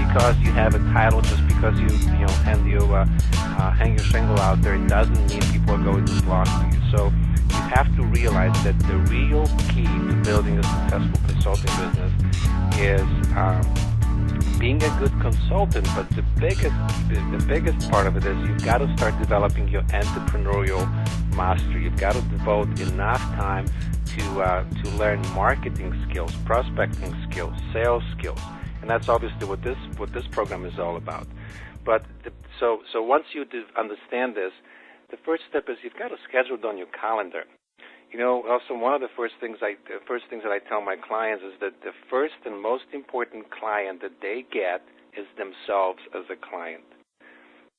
because you have a title, just because you hang your shingle out there, it doesn't mean people are going to flock to you. So you have to realize that the real key to building a successful consulting business is being a good consultant. But the biggest part of it is you've got to start developing your entrepreneurial mastery. You've got to devote enough time to learn marketing skills, prospecting skills, sales skills, and that's obviously what this program is all about. But so once you understand this, the first step is you've got to schedule it on your calendar. Also one of the first things that I tell my clients is that the first and most important client that they get is themselves as a client.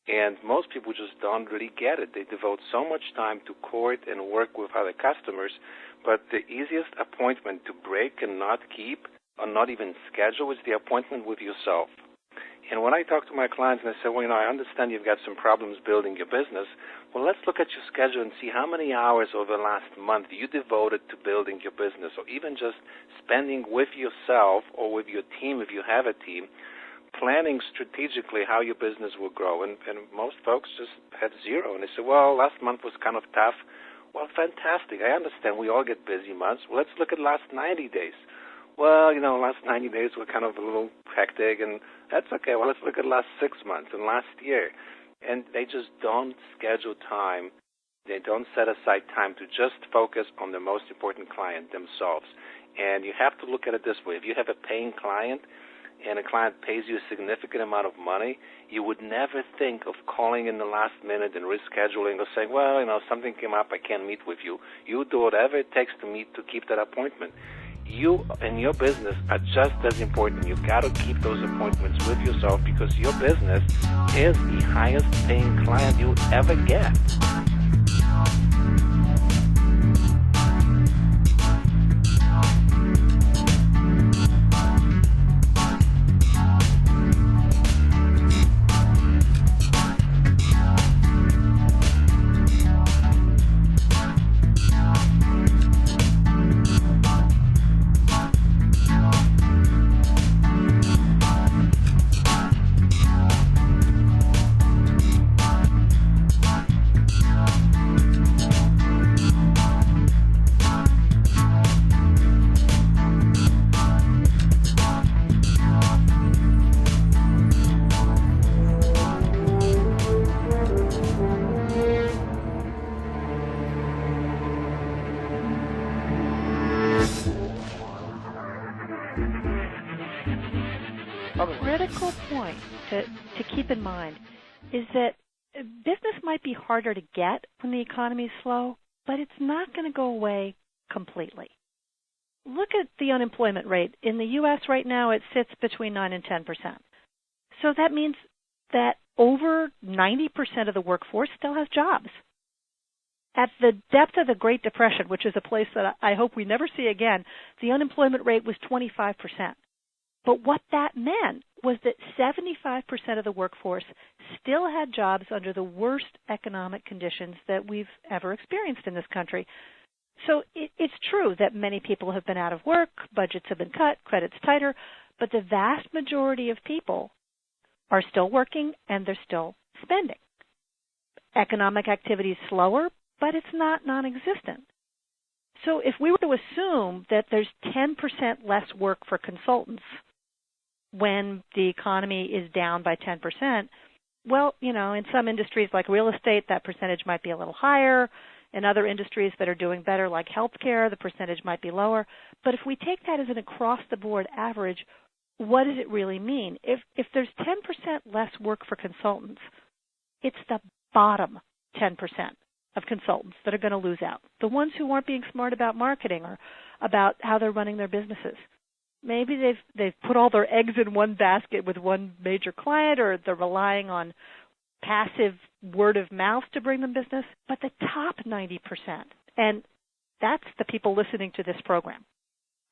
And most people just don't really get it. They devote so much time to court and work with other customers, but the easiest appointment to break and not keep or not even schedule is the appointment with yourself. And when I talk to my clients and I say, I understand you've got some problems building your business, well, let's look at your schedule and see how many hours over the last month you devoted to building your business, or even just spending with yourself or with your team if you have a team, planning strategically how your business will grow. And most folks just have zero. And they say, last month was kind of tough. Well, fantastic. I understand we all get busy months. Well, let's look at last 90 days. Well, last 90 days were kind of a little hectic, and that's okay. Well, let's look at last 6 months and last year. And they just don't schedule time. They don't set aside time to just focus on the most important client, themselves. And you have to look at it this way. If you have a paying client and a client pays you a significant amount of money, you would never think of calling in the last minute and rescheduling or saying, something came up, I can't meet with you. You do whatever it takes to keep that appointment. You and your business are just as important. You've got to keep those appointments with yourself, because your business is the highest paying client you'll ever get. Critical point to keep in mind is that business might be harder to get when the economy is slow, but it's not going to go away completely. Look at the unemployment rate. In the U.S. right now, it sits between 9 and 10%. So that means that over 90% of the workforce still has jobs. At the depth of the Great Depression, which is a place that I hope we never see again, the unemployment rate was 25%. But what that meant was that 75% of the workforce still had jobs under the worst economic conditions that we've ever experienced in this country. So it's true that many people have been out of work, budgets have been cut, credit's tighter, but the vast majority of people are still working and they're still spending. Economic activity is slower, but it's not non-existent. So if we were to assume that there's 10% less work for consultants when the economy is down by 10%, well, in some industries like real estate, that percentage might be a little higher. In other industries that are doing better, like healthcare, the percentage might be lower. But if we take that as an across-the-board average, what does it really mean? If there's 10% less work for consultants, it's the bottom 10% of consultants that are going to lose out, the ones who aren't being smart about marketing or about how they're running their businesses. Maybe they've put all their eggs in one basket with one major client, or they're relying on passive word of mouth to bring them business. But the top 90%, and that's the people listening to this program,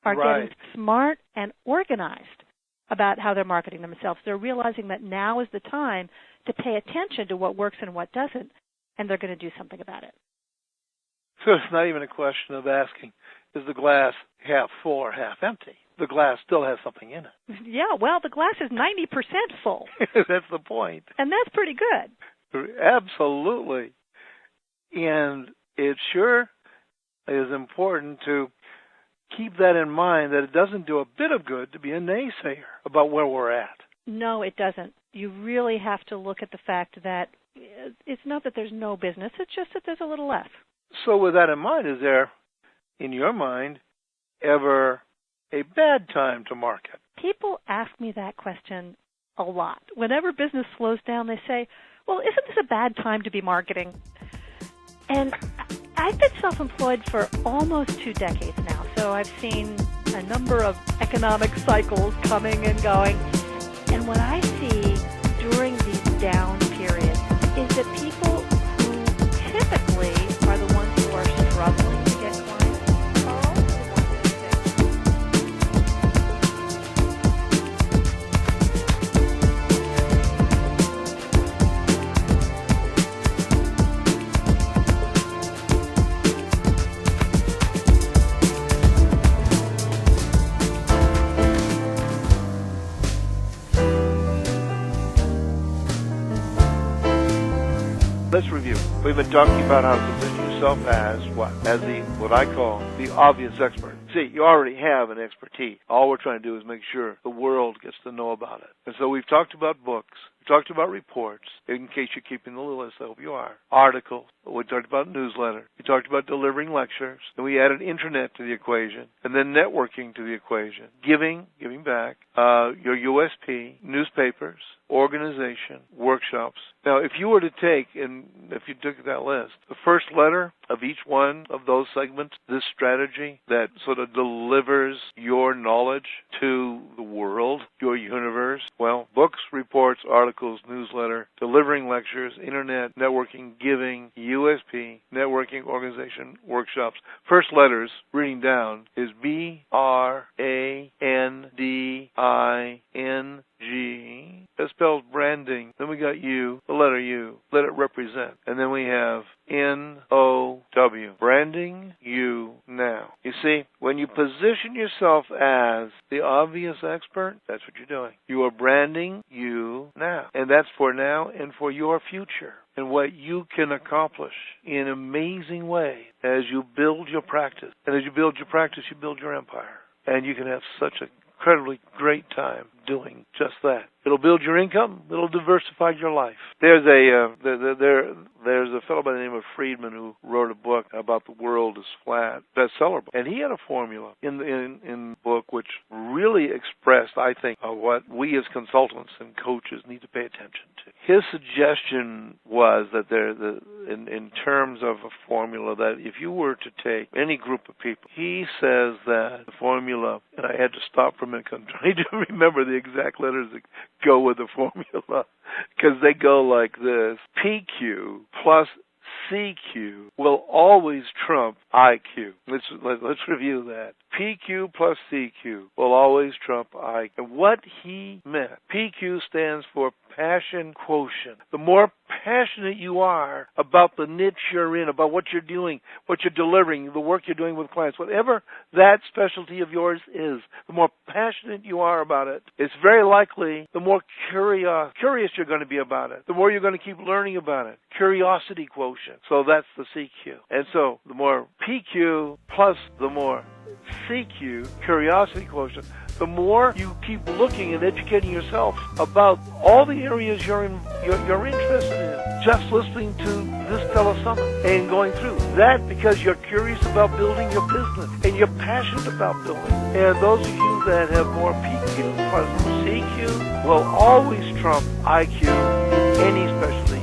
are getting smart and organized about how they're marketing themselves. They're realizing that now is the time to pay attention to what works and what doesn't, and they're going to do something about it. So it's not even a question of asking, is the glass half full or half empty? the glass still has something in it. Yeah, well, the glass is 90% full. That's the point. And that's pretty good. Absolutely. And it sure is important to keep that in mind, that it doesn't do a bit of good to be a naysayer about where we're at. No, it doesn't. You really have to look at the fact that it's not that there's no business, it's just that there's a little less. So with that in mind, is there, in your mind, ever a bad time to market? People ask me that question a lot. Whenever business slows down, they say, well, isn't this a bad time to be marketing? And I've been self-employed for almost 2 decades now, so I've seen a number of economic cycles coming and going. And what I see during these down periods is that people who typically are the ones who are struggling to get clients are also the ones who Let's review. We've been talking about how to position yourself as what? As what I call the obvious expert. See, you already have an expertise. All we're trying to do is make sure the world gets to know about it. And so we've talked about books. We've talked about reports, in case you're keeping the list. I hope you are. Articles. We talked about newsletter. We talked about delivering lectures. And we added internet to the equation. And then networking to the equation. Giving back, your USP, newspapers, organization, workshops. Now, if you were to take, and if you took that list, the first letter of each one of those segments, this strategy that sort of delivers your knowledge to the world, your universe, well, books, reports, articles, newsletter, delivering lectures, internet, networking, giving, USP, networking, organization, workshops. First letters, reading down, is BRANDING. That spells branding. Then we got U, the letter U. Let it represent. And then we have NOW. Branding you now. You see, when you position yourself as the obvious expert, that's what you're doing. You are branding you now. And that's for now and for your future. And what you can accomplish in amazing ways as you build your practice. And as you build your practice, you build your empire. And you can have such an incredibly great time doing just that. It'll build your income. It'll diversify your life. There's a fellow by the name of Friedman who wrote a book about the world is flat, bestseller book, and he had a formula in the book which really expressed, I think, what we as consultants and coaches need to pay attention to. His suggestion was that in terms of a formula, that if you were to take any group of people, he says that the formula, and I had to stop for a minute because I'm trying to remember the exact letters that go with the formula, because they go like this: PQ plus CQ will always trump IQ. Let's review that. PQ plus CQ will always trump IQ. And what he meant, PQ stands for passion quotient. The more passionate you are about the niche you're in, about what you're doing, what you're delivering, the work you're doing with clients, whatever that specialty of yours is, the more passionate you are about it, it's very likely the more curious you're going to be about it, the more you're going to keep learning about it. Curiosity quotient. So that's the CQ. And so the more PQ plus the more CQ, curiosity quotient, the more you keep looking and educating yourself about all the areas you're interested in. Just listening to this telesummit and going through that, because you're curious about building your business and you're passionate about building. And those of you that have more PQ plus CQ will always trump IQ in any specialty